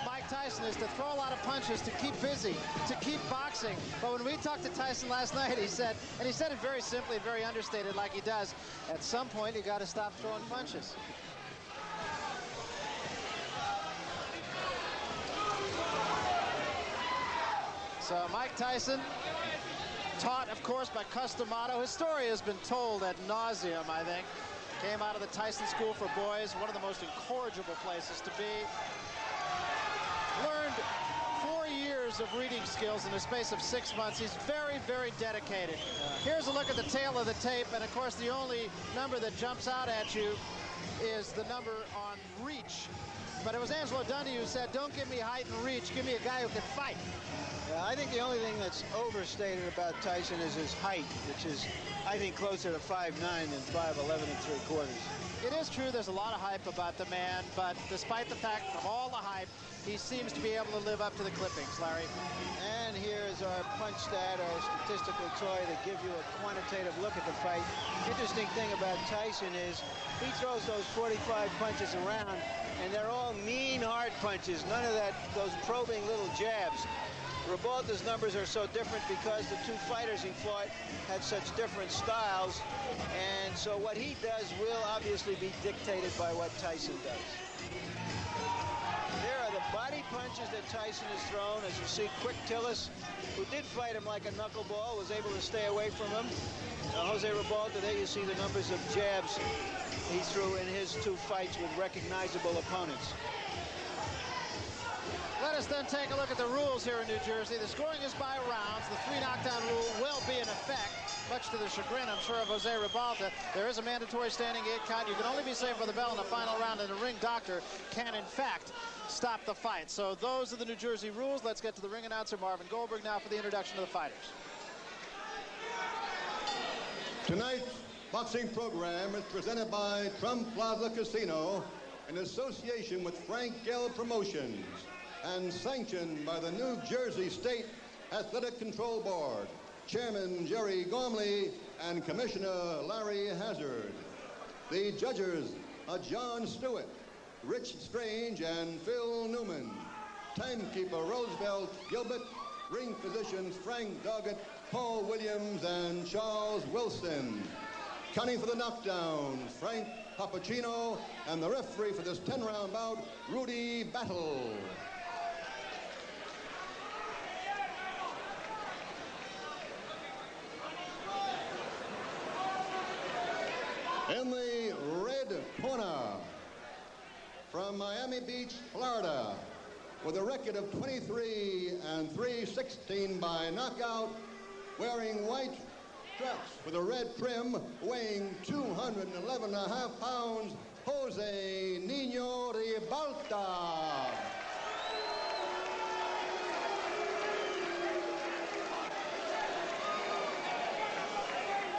Mike Tyson is to throw a lot of punches, to keep busy, to keep boxing. But when we talked to Tyson last night, he said, and he said it very simply, very understated like he does, at some point you got to stop throwing punches. So Mike Tyson, taught, of course, by Customato. His story has been told ad nauseum, I think. Came out of the Tyson School for Boys, one of the most incorrigible places to be. Learned 4 years of reading skills in the space of 6 months. He's very, very dedicated. Here's a look at the tail of the tape, and of course the only number that jumps out at you is the number on reach. But it was Angelo Dundee who said, don't give me height and reach, give me a guy who can fight. Yeah, I think the only thing that's overstated about Tyson is his height, which is, I think, closer to 5'9" than 5'11 3/4. It is true there's a lot of hype about the man, but despite the fact of all the hype, he seems to be able to live up to the clippings, Larry. And here's our punch stat, our statistical toy that gives you a quantitative look at the fight. Interesting thing about Tyson is he throws those 45 punches around, and they're all mean, hard punches. None of that, those probing little jabs. Ribalta's numbers are so different because the two fighters he fought had such different styles, and so what he does will obviously be dictated by what Tyson does. There are the body punches that Tyson has thrown. As you see, Quick Tillis, who did fight him like a knuckleball, was able to stay away from him. Jose Ribalta, there you see the numbers of jabs he threw in his two fights with recognizable opponents. Let us then take a look at the rules here in New Jersey. The scoring is by rounds. The 3 knockdown rule will be in effect, much to the chagrin, I'm sure, of Jose Ribalta. There is a mandatory standing 8 count. You can only be saved for the bell in the final round, and the ring doctor can, in fact, stop the fight. So those are the New Jersey rules. Let's get to the ring announcer, Marvin Goldberg, now for the introduction of the fighters. Tonight's boxing program is presented by Trump Plaza Casino in association with Frank Gell Promotions, and sanctioned by the New Jersey State Athletic Control Board, Chairman Jerry Gormley and Commissioner Larry Hazard. The judges are John Stewart, Rich Strange, and Phil Newman. Timekeeper Roosevelt Gilbert. Ring physicians Frank Doggett, Paul Williams, and Charles Wilson. Counting for the knockdowns, Frank Papacino, and the referee for this 10-round bout, Rudy Battle. In the red corner, from Miami Beach, Florida, with a record of 23 and 3/16 by knockout, wearing white straps with a red trim, weighing 211.5 pounds, Jose Nino Ribalta.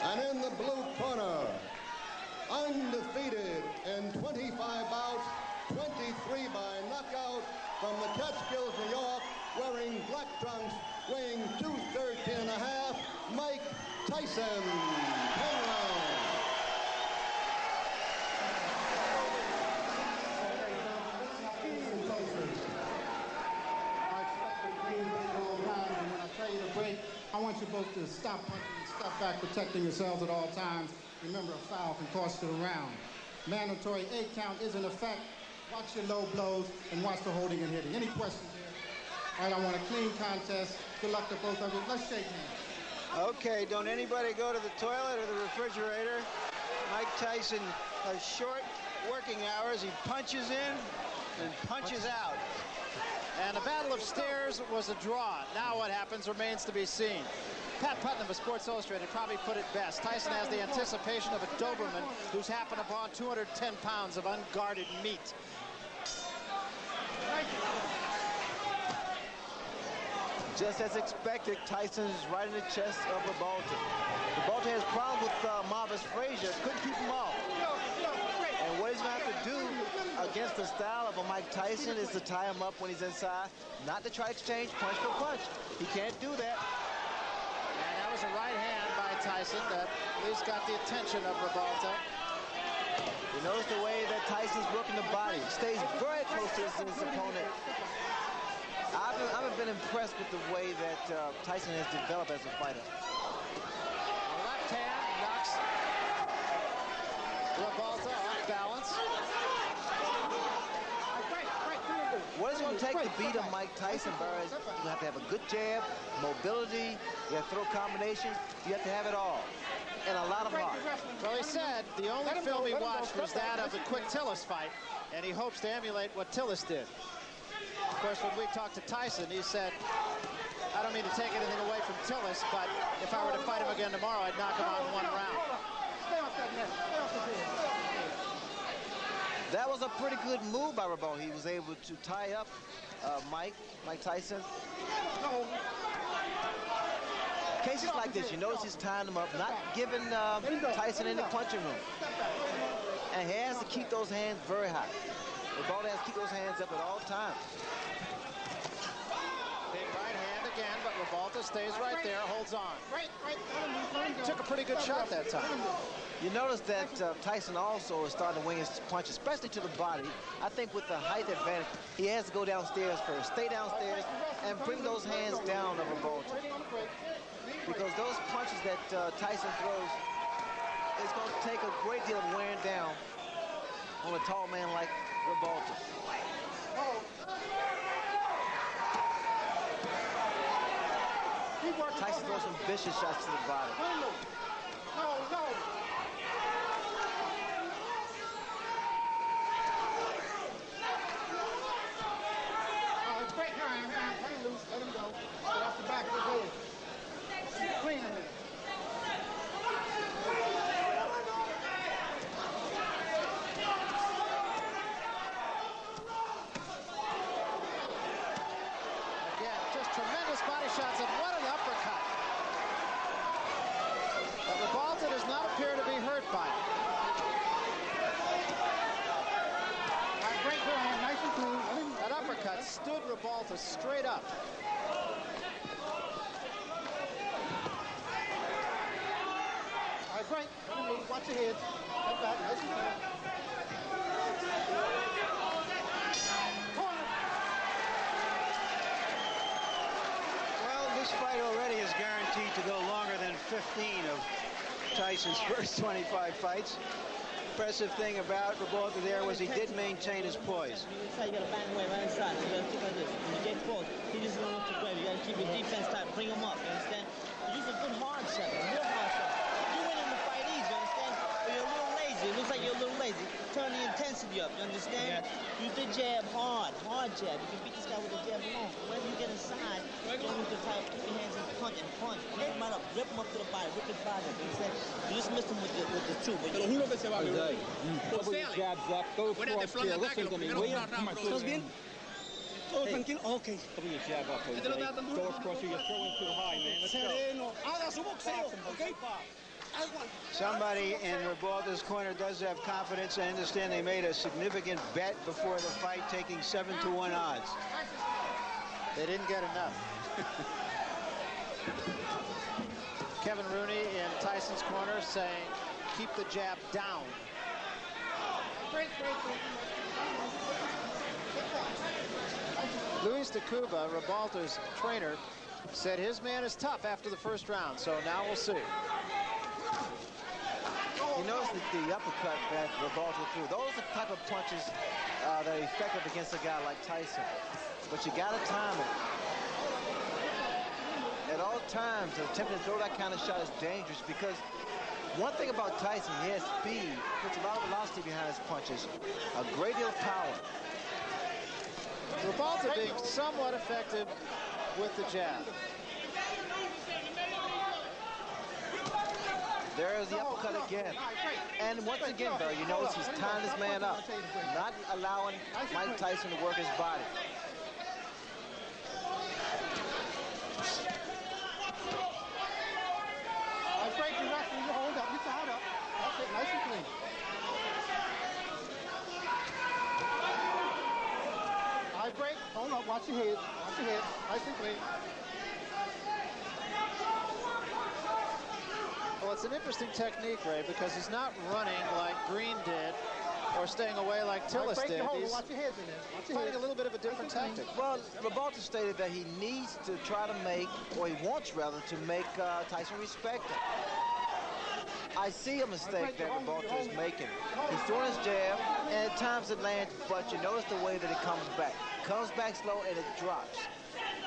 And in the blue corner, undefeated in 25 bouts, 23 by knockout, from the Catskills, New York, wearing black trunks, weighing 213.5, Mike Tyson. 10 rounds. I want you both to stop punching and step back, protecting yourselves at all times. Remember, a foul can cost you the round. Mandatory 8 count is in effect. Watch your low blows and watch the holding and hitting. Any questions here? All right, I want a clean contest. Good luck to both of you. Let's shake hands. Okay, don't anybody go to the toilet or the refrigerator. Mike Tyson has short working hours. He punches in and punches out. And the Battle of Stairs was a draw. Now what happens remains to be seen. Pat Putnam of Sports Illustrated probably put it best. Tyson has the anticipation of a Doberman who's happened upon 210 pounds of unguarded meat. Just as expected, Tyson is right in the chest of Ribalta. Ribalta has problems with Marvis Frazier. Couldn't keep him off. And what he's going to have to do against the style of a Mike Tyson is to tie him up when he's inside, not to try to exchange punch for punch. He can't do that. And that was a right hand by Tyson that at least got the attention of Ribalta. You notice the way that Tyson's working the body. Stays very close to his opponent. I've been impressed with the way that Tyson has developed as a fighter. Left hand knocks Ribalta off balance. What it's going to take to beat a Mike Tyson, Barry, is you have to have a good jab, mobility, you have to throw combinations, you have to have it all. And a lot of heart. Well, he said the only film he watched was that of the quick Tillis fight, and he hopes to emulate what Tillis did. Of course, when we talked to Tyson, he said, I don't mean to take anything away from Tillis, but if I were to fight him again tomorrow, I'd knock him out in one round. That was a pretty good move by Ribalta. He was able to tie up Mike Tyson. Cases like this, you notice he's tying him up, not giving Tyson any punching room. And he has to keep those hands very high. Ribalta has to keep those hands up at all times. Big right hand again, but Ribalta stays right there, holds on. Took a pretty good shot that time. You notice that Tyson also is starting to wing his punch, especially to the body. I think with the height advantage, he has to go downstairs first. Stay downstairs and bring those hands down of Ribalta. Because those punches that Tyson throws is going to take a great deal of wearing down on a tall man like Ribalta. Tyson throws some vicious shots to the body. Let him go. Get off the back of his head. Clean him. Again, just tremendous body shots, and what an uppercut. But Ribalta does not appear to be hurt by it. Great hand, nice and clean. That uppercut stood Ribalta straight up. All right, great. Watch your head. Step back, nice and clean. Well, this fight already is guaranteed to go longer than 15 of Tyson's first 25 fights. Impressive thing about Ribalta there was he did maintain his poise. You gotta bang away right inside. You gotta keep like this. When you get close, he just doesn't look too grab. You gotta keep your defense tight. Bring him up. You understand? You use a good hard shot, a real hard shot. You win in the fight easy. You understand? But you're a little lazy. It looks like you're a little lazy. Turn the intensity up. You understand? Yeah. Use the jab hard jab. You can beat this guy with a jab alone. Whenever you get inside, you don't need to try to keep your hands in punch and punch. Rip him right up. Rip him up to the body. Rip his body up. You understand? You just missed him with the two. But you Put your jabs up, go across here, listen to me, will you? ¿Estás bien? ¿Todo tranquilo? Ok. Put your jab up, Jose. Go across here, you're throwing too high, man. Let's go. Sereno. Haga su boxeo, ok? Somebody in Ribalta's corner does have confidence. I understand they made a significant bet before the fight, taking 7-to-1 odds. They didn't get enough. Kevin Rooney in Tyson's corner saying, keep the jab down. Luis de Cuba, Ribalta's trainer, said his man is tough after the first round, so now we'll see. You notice the uppercut that Ribalta threw. Those are the type of punches that are effective against a guy like Tyson. But you got to time it. At all times, attempting to throw that kind of shot is dangerous because one thing about Tyson, he has speed, puts a lot of velocity behind his punches, a great deal of power. Ribalta being somewhat effective with the jab. There's the uppercut again. And once again, Barry, you notice he's tying this man up, not allowing Mike Tyson to work his body. Hold up, you tied up. That's it, nice and clean. All right, break. Hold up, watch your head. Watch your head. Nice and clean. Well, it's an interesting technique, Ray, because he's not running like Green did or staying away like Tillis did. He's watch your heads in there. Watch your fighting heads. a little bit of a different tactic. Well, Ribalta stated that he needs to try to make, or he wants rather, to make Tyson respect him. I see a mistake that Ribalta is making. He's throwing his jab, and at times it lands, but you notice the way that it comes back. Comes back slow, and it drops.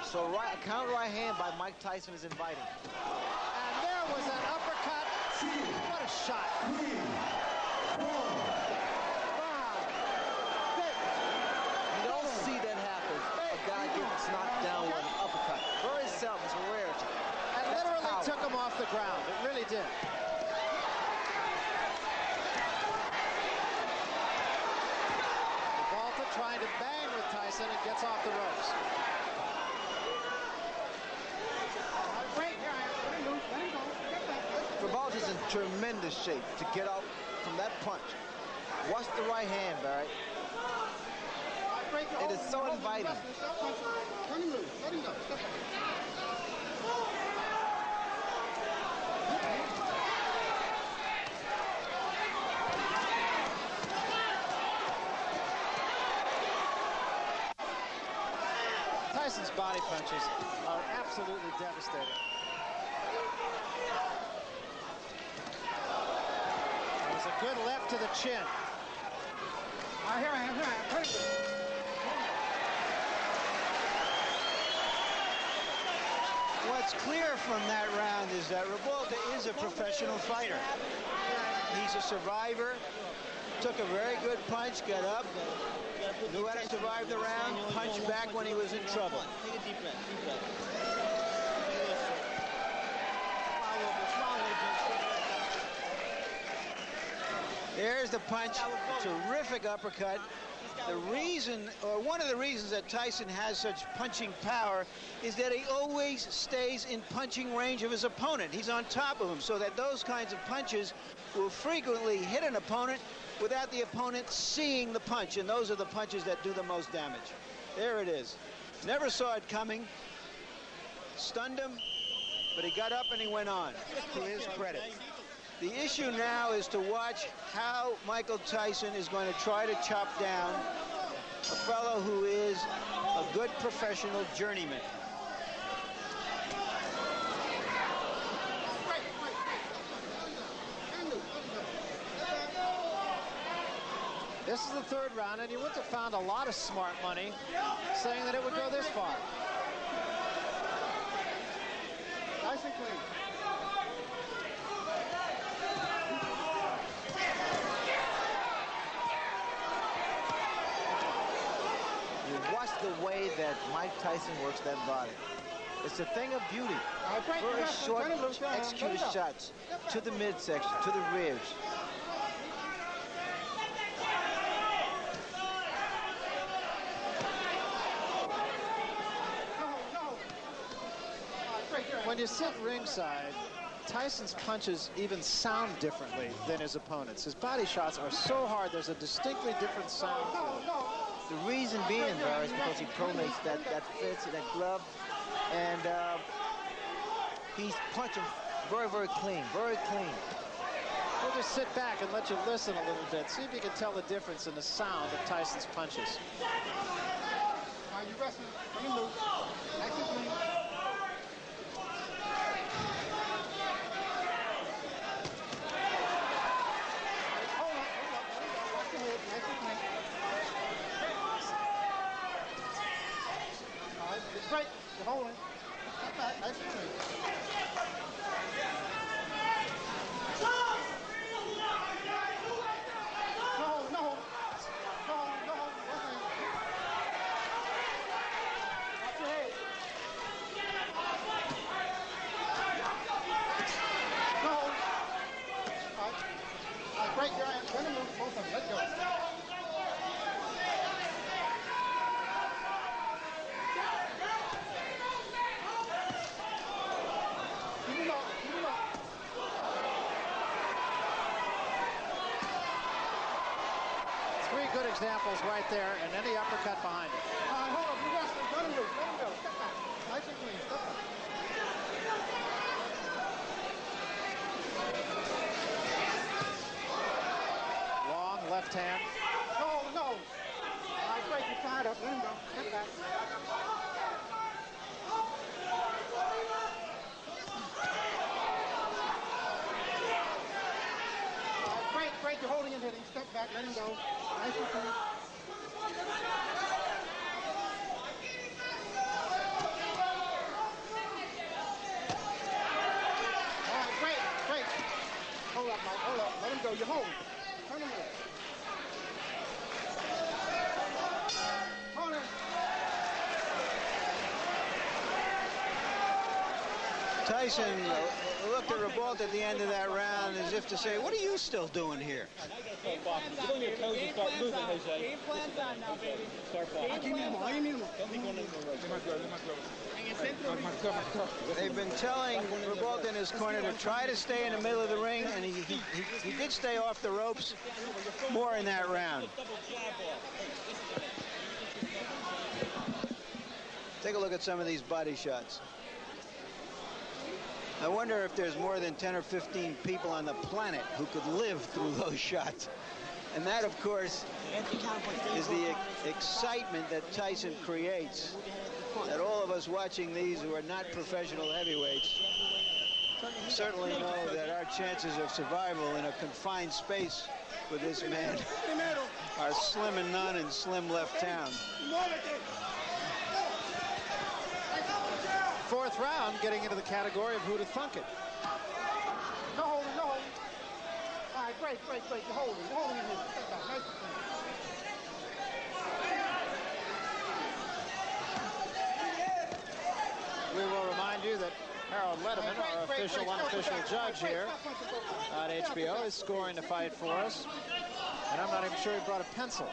So a counter right hand by Mike Tyson is inviting. And there was an uppercut. What a shot. You don't see that happen. A guy gets knocked down with an uppercut. Very seldom, it's a rarity. And That's literally power. took him off the ground. It really did. Ribalta trying to bang with Tyson and gets off the ropes. Ribalta's in tremendous shape to get out from that punch. Watch the right hand, Barry. It is so inviting. Let him loose. Let him go. Step back. Tyson's body punches are absolutely devastating. It was a good left to the chin. Here I am. What's clear from that round is that Ribalta is a professional fighter. He's a survivor. Took a very good punch, got up, knew how to survive the round, punched back when he was in trouble. Take a deep breath, deep breath. There's the punch, terrific uppercut. The reason, or one of the reasons that Tyson has such punching power is that he always stays in punching range of his opponent. He's on top of him, so that those kinds of punches will frequently hit an opponent without the opponent seeing the punch, and those are the punches that do the most damage. There it is. Never saw it coming. Stunned him, but he got up and he went on, to his credit. The issue now is to watch how Michael Tyson is going to try to chop down a fellow who is a good professional journeyman. This is the third round, and you wouldn't have found a lot of smart money saying that it would go this far. Tyson clean. Watch the way that Mike Tyson works that body. It's a thing of beauty. Very short, executed shots to the midsection, to the ribs. When you sit ringside, Tyson's punches even sound differently than his opponents. His body shots are so hard, there's a distinctly different sound to it. The reason being, Barry, is because he pronates that fist, that glove, and he's punching very, very clean, very clean. We'll just sit back and let you listen a little bit. See if you can tell the difference in the sound of Tyson's punches. Are you wrestling? Bring him loose. Nice and clean. Hold on. Watch your head. Nice and clean. All right, it's great. You're holding. Step back. Nice and clean. Break your hands. Let him move. Both of them. Let go. Keep him up. Keep him up. Three good examples right there, and any uppercut behind it. All right, hold up. You wrestling. Let him loose. Let him go. Step back. Nice and clean. Step back. Long left hand. Great, you're holding him, hitting. Step back, let him go. Nice and clean. All right, great. Hold up, Mike, hold up. Let him go, you're holding. Turn him over. Hold him. Tyson looked at Ribalta at the end of that round as if to say, what are you still doing here? Get on your toes and start moving, Jose. Game plan's on now, baby. Start falling. I can't need him. Don't be going in the road. They've been telling Ribalta in his corner to try to stay in the middle of the ring, and he did stay off the ropes more in that round. Take a look at some of these body shots. I wonder if there's more than 10 or 15 people on the planet who could live through those shots. And that, of course, is the excitement that Tyson creates, that all of us watching these who are not professional heavyweights certainly know that our chances of survival in a confined space with this man are slim and none in slim left town. Fourth round, getting into the category of who to thunk it. No holding. All right, great. You're holding him here. Step back, nice and clean. We will remind you that Harold Letterman, our official, unofficial judge here on HBO, is scoring the fight for us. And I'm not even sure he brought a pencil.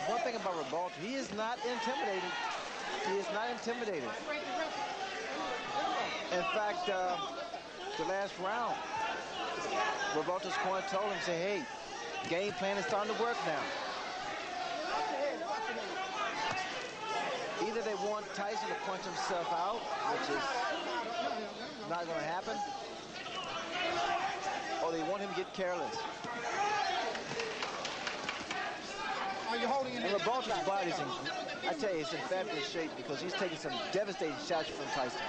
One thing about Ribalta, he is not intimidated. He is not intimidated. In fact, the last round, Ribalta's corner told him, say, hey, game plan is starting to work now. Either they want Tyson to punch himself out, which is not going to happen, or they want him to get careless. Are you holding him? And Ribalta's body's I tell you, it's in fabulous shape because he's taking some devastating shots from Tyson.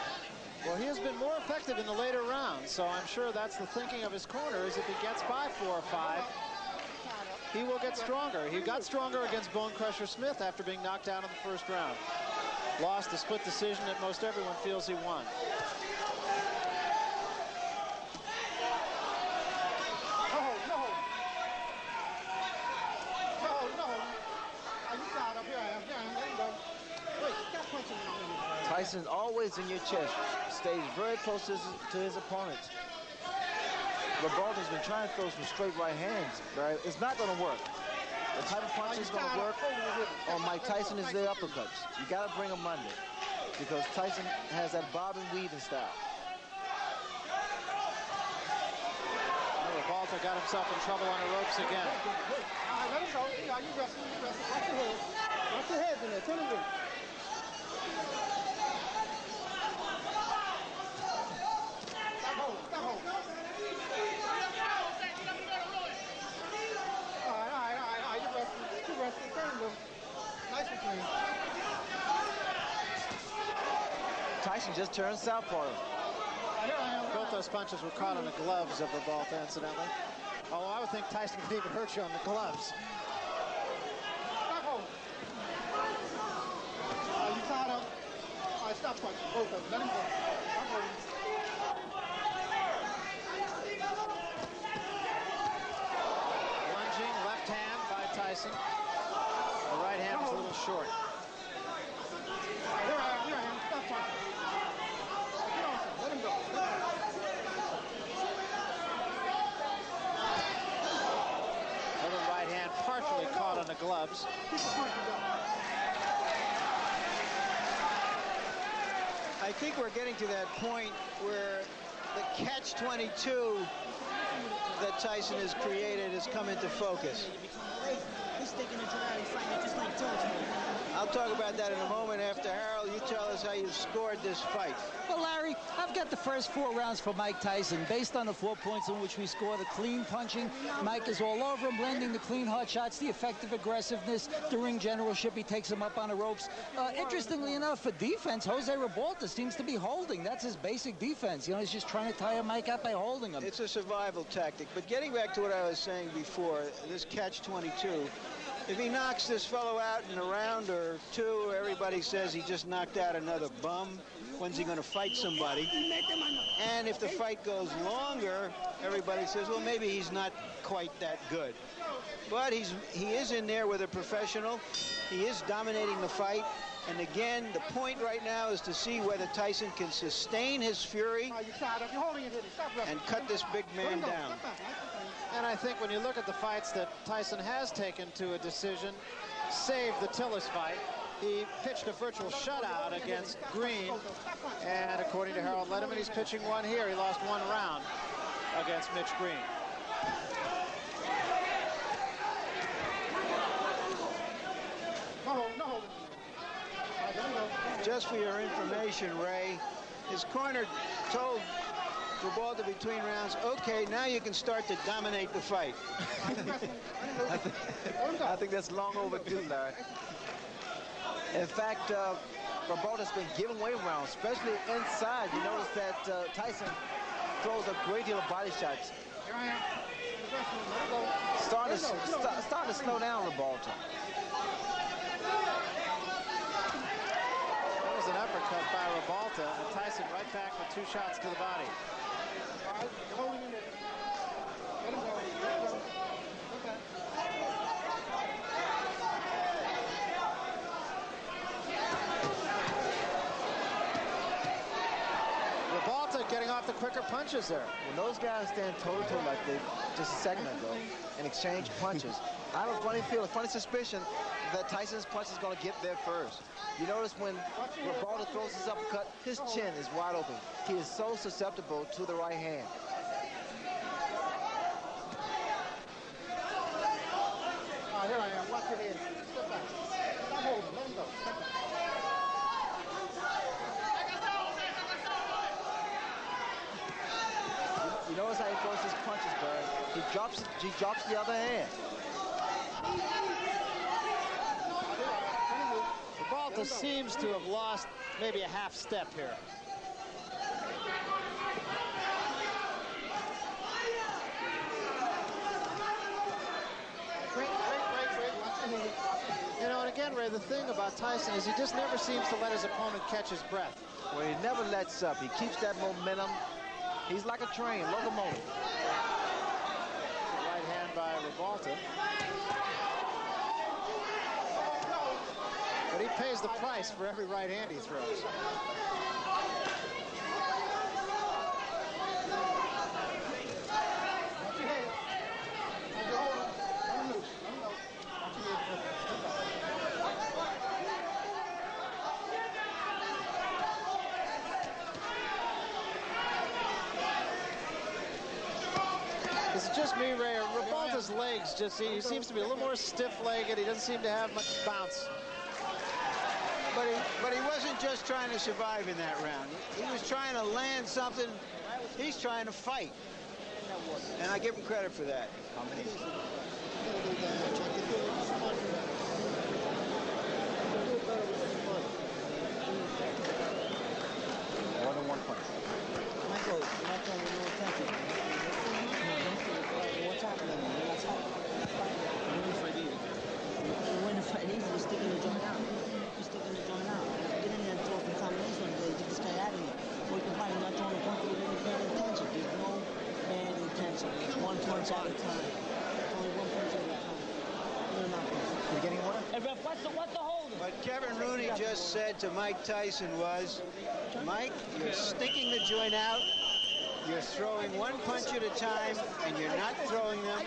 Well, he has been more effective in the later rounds, so I'm sure that's the thinking of his corner, is if he gets by 4 or 5, he will get stronger. He got stronger against Bone Crusher Smith after being knocked down in the first round. Lost a split decision that most everyone feels he won. Tyson's always in your chest, stays very close to his opponents. Ribalta's been trying to throw some straight right hands, but it's not going to work. The type of punch is going to work on Mike Tyson is the uppercuts. You got to bring them under because Tyson has that bob and weave style. Ribalta got himself in trouble on the ropes again. All right, let him go. You wrestle. Watch your head. Watch your head in there. Turn him in. Tyson just turned southpaw. Both those punches were caught on the gloves of Ribalta, incidentally. Although I would think Tyson could even hurt you on the gloves. You tied up. All right, stop punching. Both of them. Let him go. Stop holding. Lunging left hand by Tyson. The right hand was a little short. Here I am. Stop punching. Get on, let him go. Little right hand partially caught on the gloves. Keep the punching going. I think we're getting to that point where the catch-22 that Tyson has created has come into focus. He's thinking into that, he's fighting just like George. I'll talk about that in a moment. After Harold, you tell us how you scored this fight. Well, Larry, I've got the first 4 rounds for Mike Tyson. Based on the 4 points in which we scored, the clean punching, Mike is all over him, landing the clean hard shots, the effective aggressiveness, the ring generalship. He takes him up on the ropes. Interestingly enough, for defense, Jose Ribalta seems to be holding. That's his basic defense. You know, he's just trying to tire Mike out by holding him. It's a survival tactic. But getting back to what I was saying before, this catch-22, if he knocks this fellow out in a round or 2, everybody says he just knocked out another bum. When's he going to fight somebody? And if the fight goes longer, everybody says, well, maybe he's not quite that good. But he is in there with a professional. He is dominating the fight. And again, the point right now is to see whether Tyson can sustain his fury and cut this big man down. And I think when you look at the fights that Tyson has taken to a decision, save the Tillis fight, he pitched a virtual shutout against Green. And according to Harold Letterman, he's pitching one here. He lost 1 round against Mitch Green. Just for your information, Ray, his corner told Ribalta between rounds, okay, now you can start to dominate the fight. I think that's long overdue, Larry. In fact, Ribalta's been giving away rounds, especially inside. You notice that Tyson throws a great deal of body shots. Starting to slow down Ribalta. That was an uppercut by Ribalta, and Tyson right back with 2 shots to the body. Ribalta getting off the quicker punches there. When those guys stand toe-to-toe like they just a second ago and exchange punches, I have a funny suspicion that Tyson's punch is going to get there first. You notice when Ribalta throws his uppercut, his chin is wide open. He is so susceptible to the right hand. Here I am. Watch it in. Step back. Stop holding. Let him go. Step back. You notice how he throws his punches, Bird. He drops the other hand. Ribalta seems to have lost maybe a half step here. You know, and again, Ray, the thing about Tyson is he just never seems to let his opponent catch his breath. Well, he never lets up. He keeps that momentum. He's like a train, locomotive. Right hand by Ribalta. But he pays the price for every right hand he throws. Is it just me, Ray? Ribalta's legs just, he seems to be a little more stiff-legged. He doesn't seem to have much bounce. But he wasn't just trying to survive in that round. He was trying to land something. He's trying to fight. And I give him credit for that. More than 1 punch. Michael, you're not throwing no attention. What's happening? You're not fighting. You're winning fight easy. You're winning fight easy. You're sticking the joint out. You're sticking the joint out. Get in there and throw some combination to get this guy out of here. Or you can fight him not throwing a punch with any bad intention. There's no bad intention. It's 1 punch at a time. Only 1 punch at a time. You're not punching. You're getting one? Hey, ref, what's the holding? What Kevin Rooney just said to Mike Tyson was, Mike, you're sticking the joint out. You're throwing 1 punch at a time, and you're not throwing them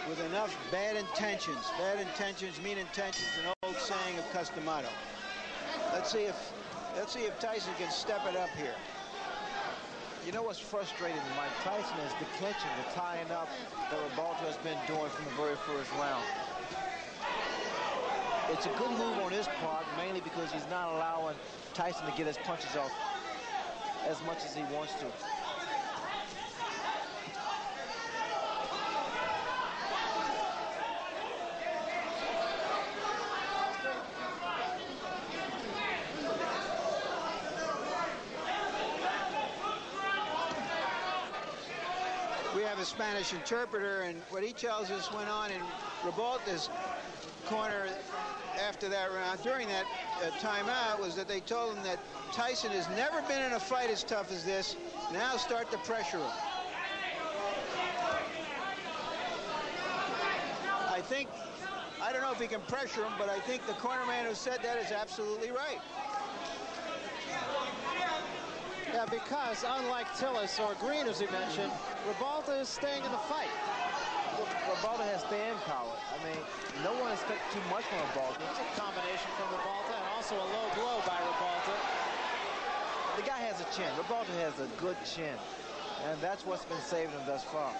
with enough bad intentions. Bad intentions mean intentions, an old saying of Customato. Let's see if Tyson can step it up here. You know what's frustrating Mike Tyson is the clinching, the tying up that Ribalta has been doing from the very first round. It's a good move on his part, mainly because he's not allowing Tyson to get his punches off as much as he wants to. We have a Spanish interpreter, and what he tells us went on in Ribalta's corner after that round, during that timeout, was that they told him that Tyson has never been in a fight as tough as this. Now start to pressure him. I don't know if he can pressure him, but I think the corner man who said that is absolutely right. Yeah, because unlike Tillis or Green, as he mentioned, Ribalta is staying in the fight. Ribalta has staying power. I mean, no one expects too much from Ribalta. It's a combination from Ribalta and also a low blow by Ribalta. The guy has a chin. Ribalta has a good chin, and that's what's been saving him thus far.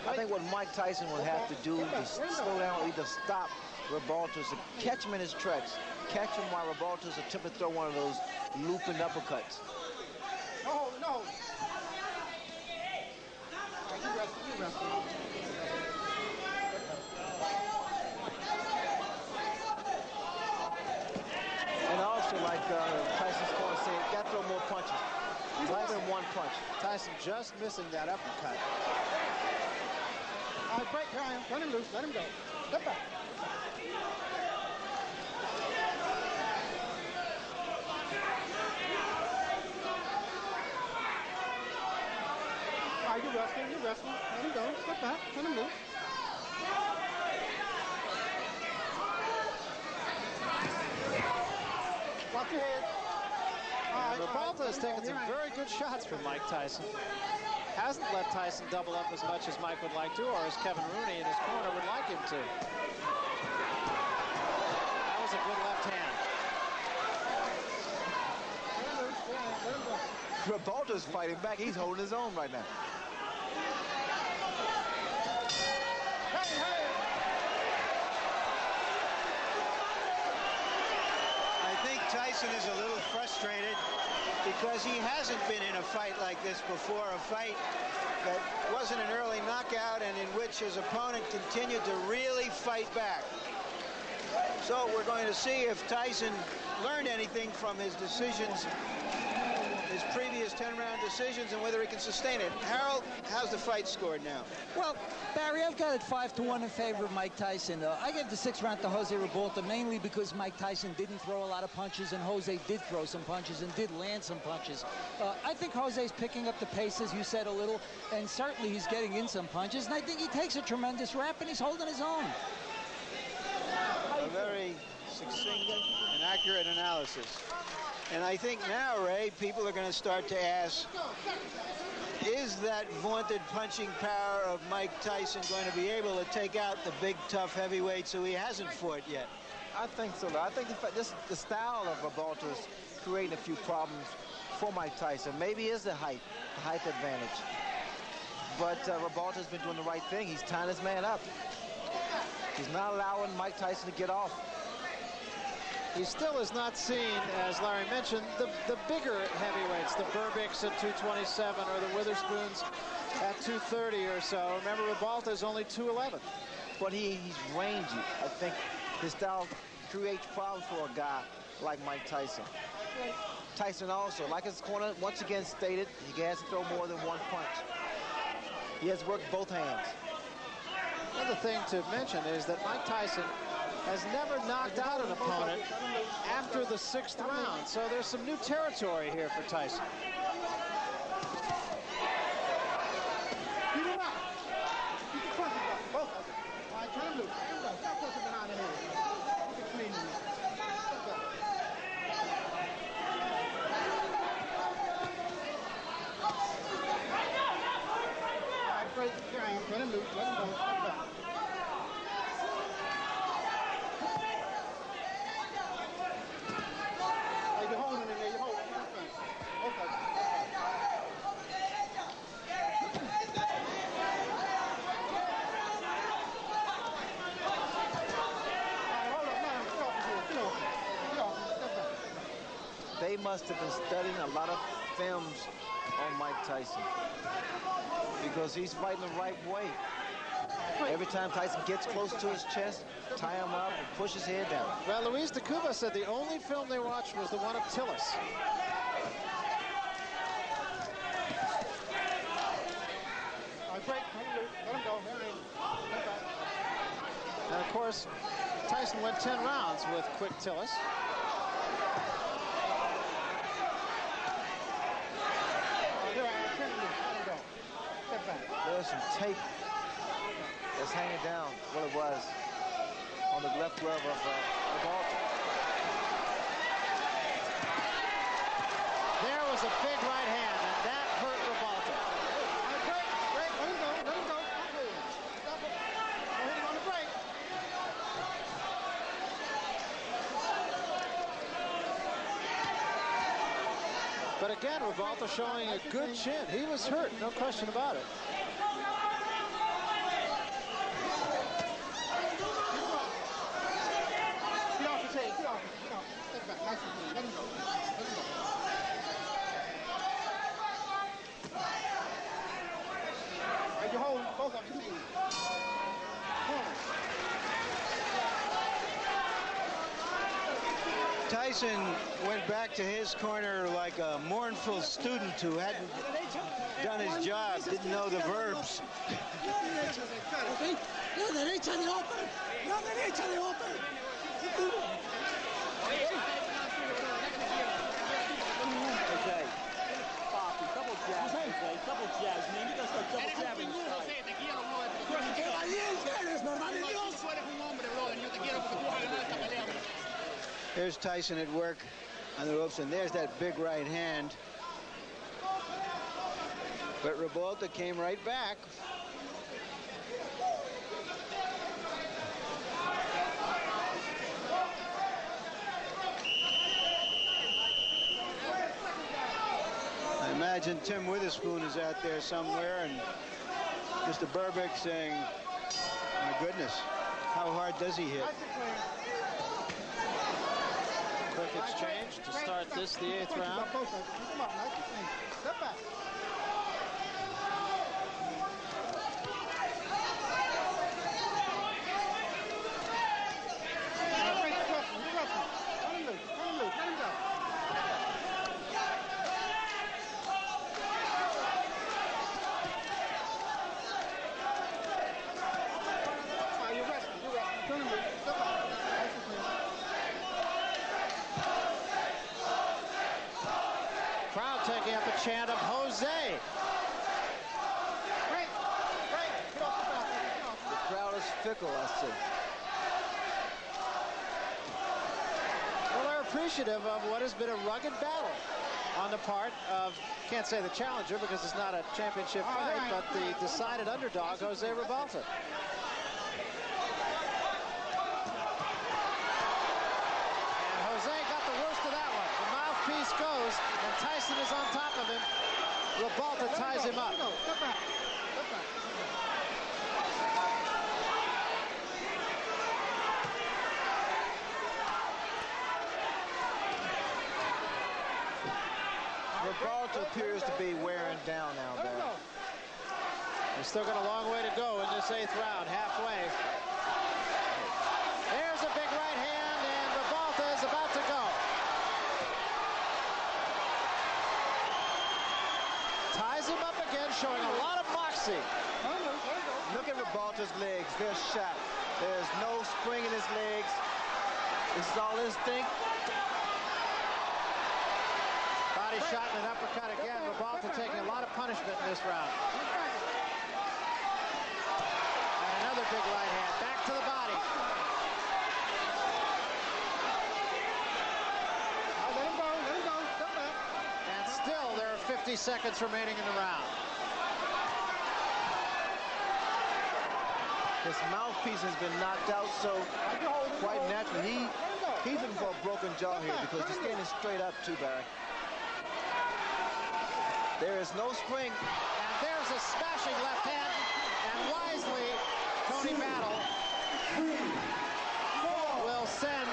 I think what Mike Tyson will have to do to slow down or either stop Ribalta is to catch him in his tracks. Catch him while Ribalta's attempting to throw one of those looping uppercuts. Oh, no. You rest. And also, like Tyson's going to say, got to throw more punches. Rather than one punch. Tyson just missing that uppercut. All right, break, here I am. Let him loose, let him go. Step back. All right, you're wrestling. Let him go. Step back, let him loose. Watch your head. Ribalta has taken some very good shots from Mike Tyson. Hasn't let Tyson double up as much as Mike would like to, or as Kevin Rooney in his corner would like him to. That was a good left hand. Ribalta's fighting back. He's holding his own right now. I think Tyson is a little frustrated because he hasn't been in a fight like this before, a fight that wasn't an early knockout and in which his opponent continued to really fight back. So we're going to see if Tyson learned anything from his decisions, his previous 10-round decisions, and whether he can sustain it. Harold, how's the fight scored now? Well, Barry, I've got it 5-1 in favor of Mike Tyson. I gave the 6th round to Jose Ribalta mainly because Mike Tyson didn't throw a lot of punches and Jose did throw some punches and did land some punches. I think Jose's picking up the pace, as you said, a little, and certainly he's getting in some punches, and I think he takes a tremendous rap and he's holding his own. A very succinct and accurate analysis. And I think now, Ray, people are going to start to ask, is that vaunted punching power of Mike Tyson going to be able to take out the big, tough heavyweights who he hasn't fought yet? I think so. I think the style of Ribalta is creating a few problems for Mike Tyson. Maybe it is the height advantage. But Ribalta's been doing the right thing. He's tying his man up. He's not allowing Mike Tyson to get off. He still is not seen, as Larry mentioned, the bigger heavyweights, the Burbicks at 227 or the Witherspoons at 230 or so. Remember, Ribalta is only 211. But he's rangy. I think his style creates problems for a guy like Mike Tyson. Tyson also, like his corner once again stated, he has to throw more than one punch. He has worked both hands. Another thing to mention is that Mike Tyson has never knocked out an opponent after the 6th round. So there's some new territory here for Tyson. Keep him up. Keep the punches up. Both of them. All right, turn him loose. Stop pushing behind the head. Keep it clean. All right, break. Turn him loose. Let him go. must have been studying a lot of films on Mike Tyson, because he's fighting the right way. Every time Tyson gets close to his chest, tie him up and push his head down. Well, Luis de Cuba said the only film they watched was the one of Tillis. Break. Let him go. And of course, Tyson went 10 rounds with quick Tillis. There's some tape that's hanging down. Well, it was on the left glove of Ribalta. There was a big right hand, and that hurt Ribalta. Break. Let him go. Stop it. Don't hit him on the break. But again, Ribalta showing a good chin. He was hurt, no question about it. Get off the tape. Get off. Step back. Nice and clean. Let him go. All right, you hold both of your knees. Tyson went back to his corner like a mournful student who hadn't done his job, didn't know the verbs. Okay. Double jabs, okay? Double jabs, man. You gotta start double jabbing. There's Tyson at work on the ropes, and there's that big right hand. But Ribalta came right back. I imagine Tim Witherspoon is out there somewhere, and Mr. Burbick saying, my goodness, how hard does he hit? Quick exchange to start this, the 8th round. Step back. Crowd taking up a chant of Jose. The crowd is fickle, I see. Well, they're appreciative of what has been a rugged battle on the part of, can't say the challenger because it's not a championship fight, but the decided underdog, Jose Ribalta. And Jose got the worst of that one. The mouthpiece goes, and Tyson is on top of him. Ribalta ties him up. Step back. Ribalta appears to be wearing down now, Barry. He's still got a long way to go in this 8th round, halfway. There's a big right hand, and Ribalta is about to go. Ties him up again, showing a lot of moxie. Look at Ribalta's legs. They're shot. There's no spring in his legs. This is all instinct. Body shot and an uppercut again. Ribalta taking a lot of punishment in this round. And another big right hand. Back to the body. Let him go. Step back. And still there are 50 seconds remaining in the round. His mouthpiece has been knocked out, so quite naturally he's looking for a broken jaw here because he's standing straight up too, Barry. There is no spring. And there's a smashing left hand. And wisely, Tony Battle will send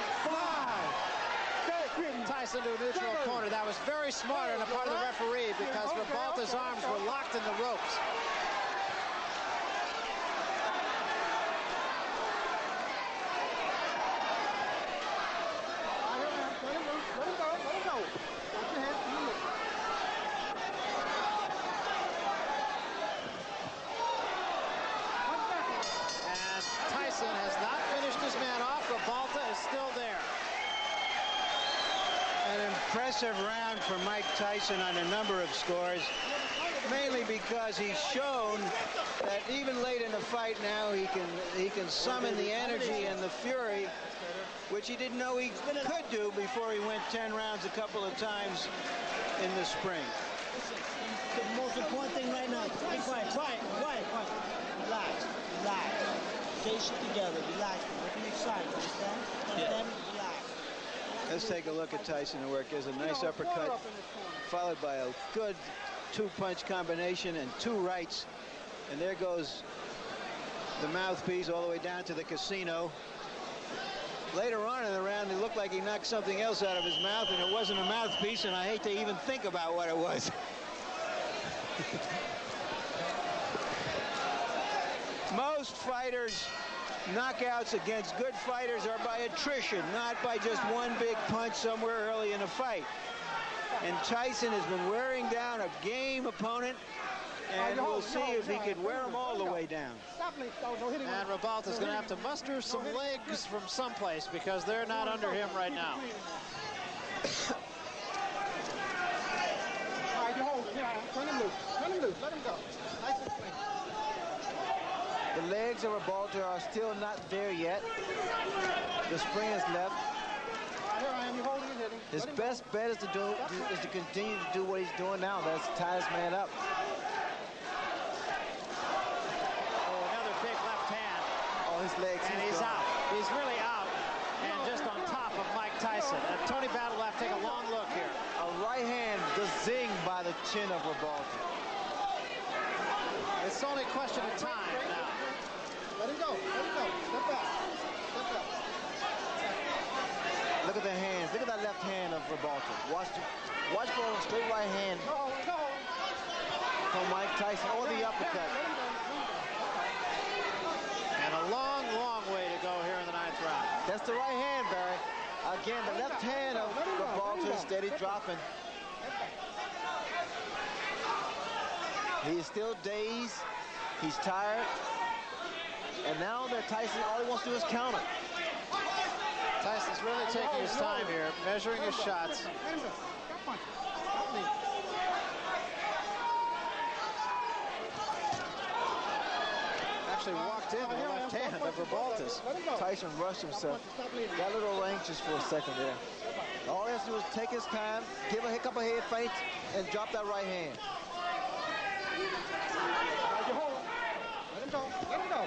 Tyson Tyson to a neutral corner. That was very smart on the part of the referee because Ribalta's arms were locked in the ropes. And Tyson has not finished his man off. Ribalta is still there. An impressive round for Mike Tyson on a number of scores, mainly because he's shown that even late in the fight now he can summon the energy and the fury, which he didn't know he could do before he went 10 rounds a couple of times in the spring. The most important thing right now, be quiet, quiet. Relax. Stay shit together, relax. Don't be excited, understand? Understand? Relax. Let's take a look at Tyson at work. There's a nice uppercut, followed by a good two-punch combination and two rights. And there goes the mouthpiece all the way down to the casino. Later on in the round, it looked like he knocked something else out of his mouth, and it wasn't a mouthpiece, and I hate to even think about what it was. Most fighters' knockouts against good fighters are by attrition, not by just one big punch somewhere early in a fight. And Tyson has been wearing down a game opponent, and we'll see if he can wear him all the way down. And Ribalta's going to have to muster some legs from someplace because they're not under him right now. Turn him loose, let him go. Nice and clean. The legs of Ribalta are still not there yet. The spring is left. Here I am, you holding and hitting. His best bet is to continue to do what he's doing now. That's tie his man up. Oh, another big left hand. Oh, his legs. And he's out. He's really out. And just on top of Mike Tyson. And Tony Battle will have to take a long look here. A right hand just zing by the chin of Ribalta. It's only a question of time now. Let him go. Step back. Look at the hands. Look at that left hand of Ribalta. Watch for a straight right hand from Mike Tyson or the uppercut. And a long, long way to go here in the 9th round. That's the right hand, Barry. Again, the left hand of Ribalta is steady dropping. He's still dazed. He's tired. And now that Tyson, all he wants to do is counter. Tyson's really taking his time here, measuring his shots. Actually walked in the left hand of Ribalta's. Tyson rushed himself. Got a little anxious for a second there. All he has to do is take his time, give a couple of head feints, and drop that right hand. Let him go.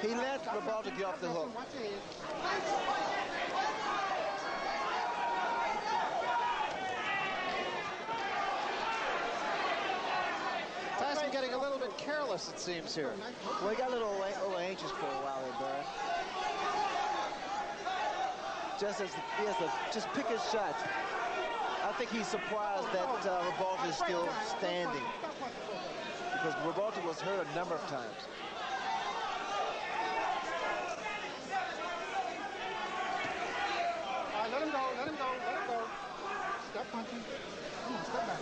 He let Ribalta get off the hook. Tyson getting a little bit careless, it seems, here. Well, he got a little anxious for a while there, Barry. He has to just pick his shots. I think he's surprised that Ribalta is still standing, because Ribalta was hurt a number of times. Let him go. Stop punching. Come on, step back.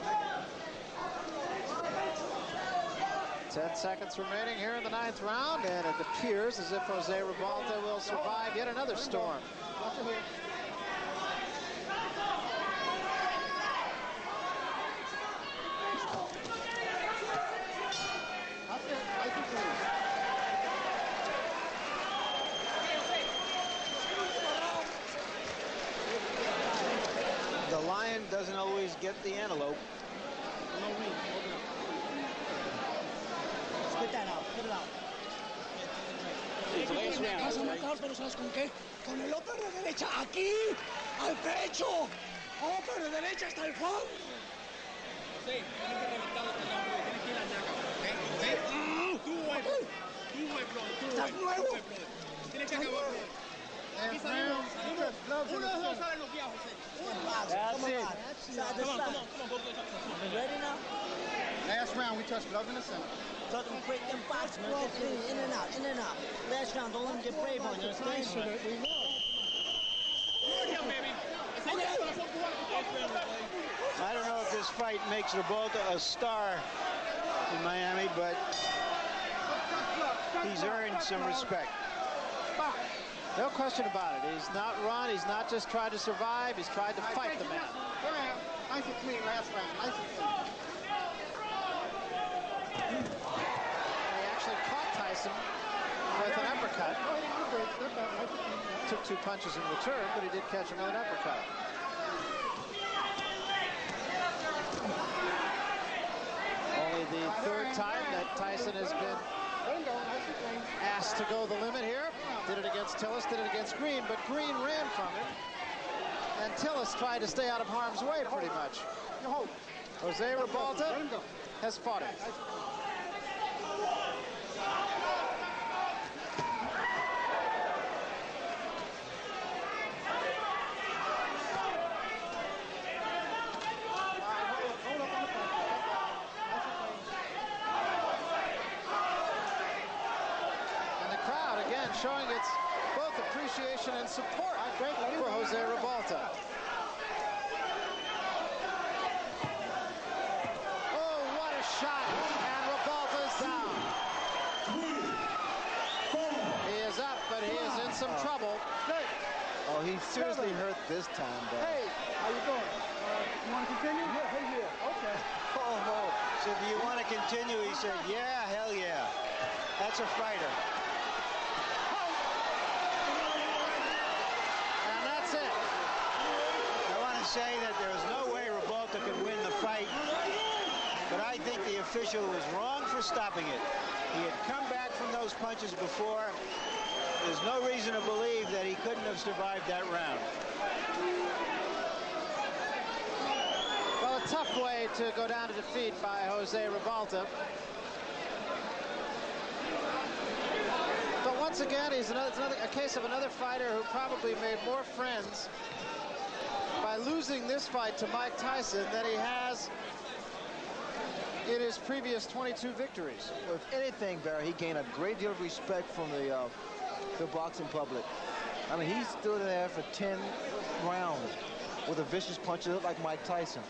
10 seconds remaining here in the 9th round, and it appears as if Jose Ribalta will survive yet another storm. Watch your head. The lion doesn't always get the antelope. Spit that out, spit it out. Vas a matar, pero ¿sabes con qué? Con el upper de derecha, aquí, al pecho. Upper de derecha hasta el fondo. Sí, tienes que reventarlo con la mano, tienes que ir al naca, ¿ok? Tú, Aquí salimos. Uno de los dos salen los viejos. That's it. Come on. You ready now? Last round, we touched gloves in the center. Tell them break them box, man. Get in and out, in and out. Last round, don't let them get brave on you, understand? I don't know if this fight makes Ribalta a star in Miami, but he's earned some respect. No question about it. He's not run. He's not just tried to survive. He's tried to fight the man. Nice and clean last round. Nice and clean. He actually caught Tyson with an uppercut. Took 2 punches in return, but he did catch him with an uppercut. Only the 3rd time that Tyson has been asked to go the limit here. Did it against Tillis, did it against Green, but Green ran from it. And Tillis tried to stay out of harm's way pretty much. Jose Ribalta has fought it. Showing its both appreciation and support for Jose Ribalta. Oh, what a shot! And Ribalta's down. He is up, but he is in some trouble. Oh, he seriously hurt this time, though. Hey, how you doing? You want to continue? Yeah. Okay. Oh. So do you want to continue? He said, yeah, hell yeah. That's a fighter. Say that there was no way Ribalta could win the fight, but I think the official was wrong for stopping it. He had come back from those punches before. There's no reason to believe that he couldn't have survived that round. Well, a tough way to go down to defeat by Jose Ribalta. But once again, it's a case of another fighter who probably made more friends by losing this fight to Mike Tyson than he has in his previous 22 victories. Well, if anything, Barry, he gained a great deal of respect from the boxing public. I mean, he stood there for 10 rounds with a vicious punch that looked like Mike Tyson.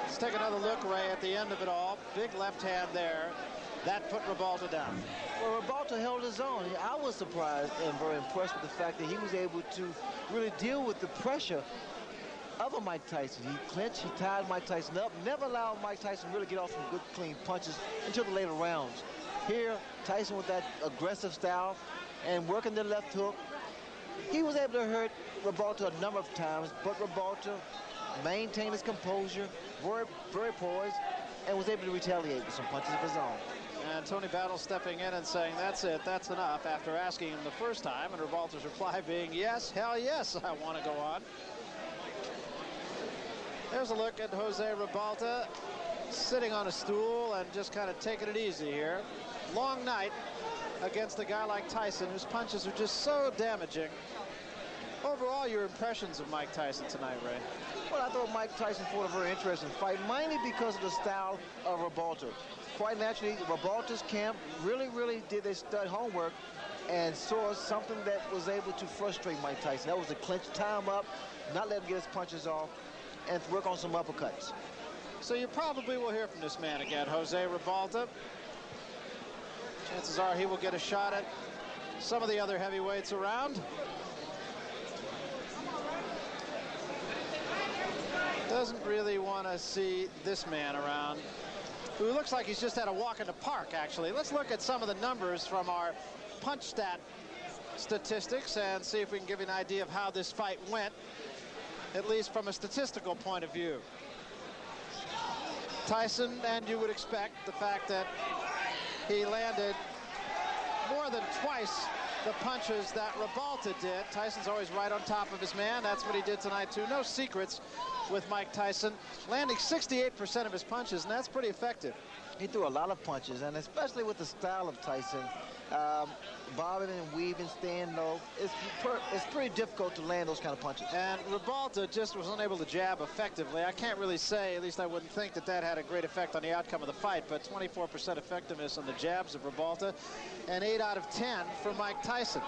Let's take another look, Ray, at the end of it all. Big left hand there. That put Ribalta down. Well, Ribalta held his own. I was surprised and very impressed with the fact that he was able to really deal with the pressure of a Mike Tyson. He clinched, he tied Mike Tyson up, never allowed Mike Tyson really get off some good, clean punches until the later rounds. Here, Tyson with that aggressive style and working the left hook, he was able to hurt Ribalta a number of times, but Ribalta maintained his composure, very poised, and was able to retaliate with some punches of his own. And Tony Battle stepping in and saying, that's it, that's enough, after asking him the first time, and Ribalta's reply being, yes, hell yes, I want to go on. There's a look at Jose Ribalta sitting on a stool and just kind of taking it easy here. Long night against a guy like Tyson, whose punches are just so damaging. Overall, your impressions of Mike Tyson tonight, Ray? Well, I thought Mike Tyson fought a very interesting fight, mainly because of the style of Ribalta. Quite naturally, Ribalta's camp really did their stud homework and saw something that was able to frustrate Mike Tyson. That was to clinch, tie him up, not let him get his punches off, and work on some uppercuts. So you probably will hear from this man again, Jose Ribalta. Chances are he will get a shot at some of the other heavyweights around. Doesn't really want to see this man around, who looks like he's just had a walk in the park, actually. Let's look at some of the numbers from our punch stat statistics and see if we can give you an idea of how this fight went, at least from a statistical point of view. Tyson, and you would expect the fact that he landed more than twice the punches that Ribalta did. Tyson's always right on top of his man. That's what he did tonight, too. No secrets with Mike Tyson, landing 68% of his punches, and that's pretty effective. He threw a lot of punches, and especially with the style of Tyson, bobbing and weaving, staying low. It's pretty difficult to land those kind of punches. And Ribalta just was unable to jab effectively. I can't really say, at least I wouldn't think that that had a great effect on the outcome of the fight, but 24% effectiveness on the jabs of Ribalta and 8 out of 10 for Mike Tyson.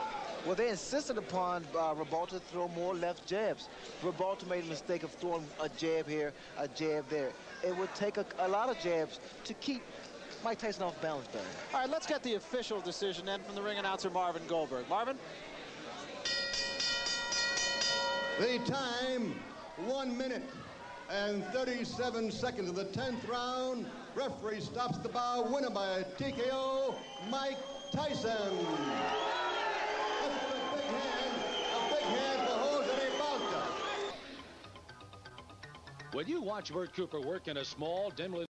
Well, they insisted upon Ribalta to throw more left jabs. Ribalta made a mistake of throwing a jab here, a jab there. It would take a lot of jabs to keep Mike Tyson off balance better. All right, let's get the official decision then from the ring announcer, Marvin Goldberg. Marvin? The time, 1 minute and 37 seconds of the 10th round. Referee stops the bout. Winner by TKO, Mike Tyson. That's a big hand for Jose Ribalta. When you watch Bert Cooper work in a small, dimly